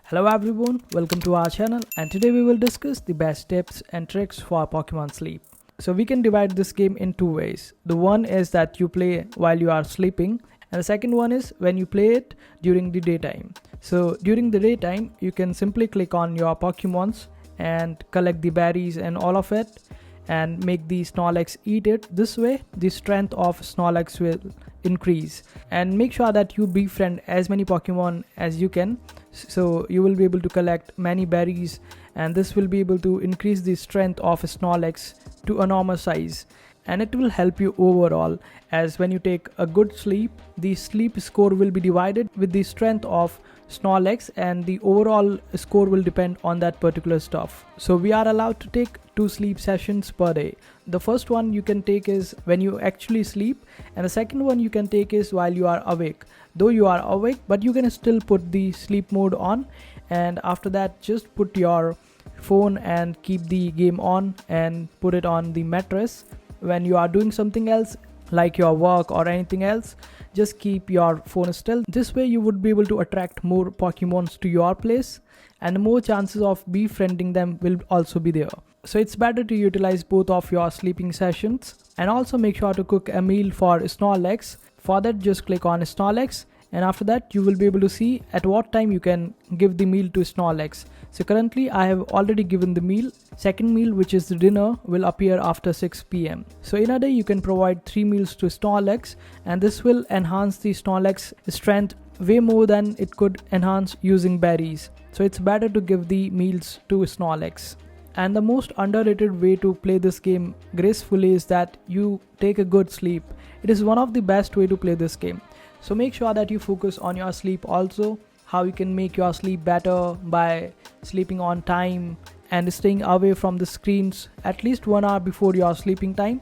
Hello everyone, welcome to our channel, and today we will discuss the best tips and tricks for Pokemon Sleep. So we can divide this game in two ways. The one is that you play while you are sleeping, and the second one is when you play it during the daytime. So during the daytime, you can simply click on your Pokemons and collect the berries and all of it and make the Snorlax eat it. This way the strength of Snorlax will increase, and make sure that you befriend as many Pokemon as you can, so you will be able to collect many berries, and this will be able to increase the strength of Snorlax to a normal size, and it will help you overall, as when you take a good sleep, the sleep score will be divided with the strength of Snorlax, and the overall score will depend on that particular stuff. So we are allowed to take 2 sleep sessions per day. The first one you can take is when you actually sleep, and the second one you can take is while you are awake. Though you are awake, but you can still put the sleep mode on, and after that just put your phone and keep the game on and put it on the mattress. When you are doing something else like your work or anything else, just keep your phone still. This way you would be able to attract more Pokemons to your place, and more chances of befriending them will also be there. So it's better to utilize both of your sleeping sessions, and also make sure to cook a meal for Snorlax. For that, just click on Snorlax, and after that you will be able to see at what time you can give the meal to Snorlax. So currently I have already given the meal. Second meal, which is the dinner, will appear after 6 p.m. So in a day you can provide 3 meals to Snorlax, and this will enhance the Snorlax strength way more than it could enhance using berries. So it's better to give the meals to Snorlax. And the most underrated way to play this game gracefully is that you take a good sleep. It is one of the best way to play this game. So make sure that you focus on your sleep also, how you can make your sleep better by sleeping on time and staying away from the screens at least 1 hour before your sleeping time,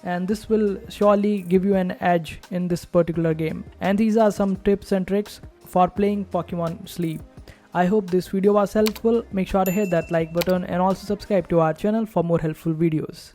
and this will surely give you an edge in this particular game. And these are some tips and tricks for playing Pokemon Sleep. I hope this video was helpful. Make sure to hit that like button and also subscribe to our channel for more helpful videos.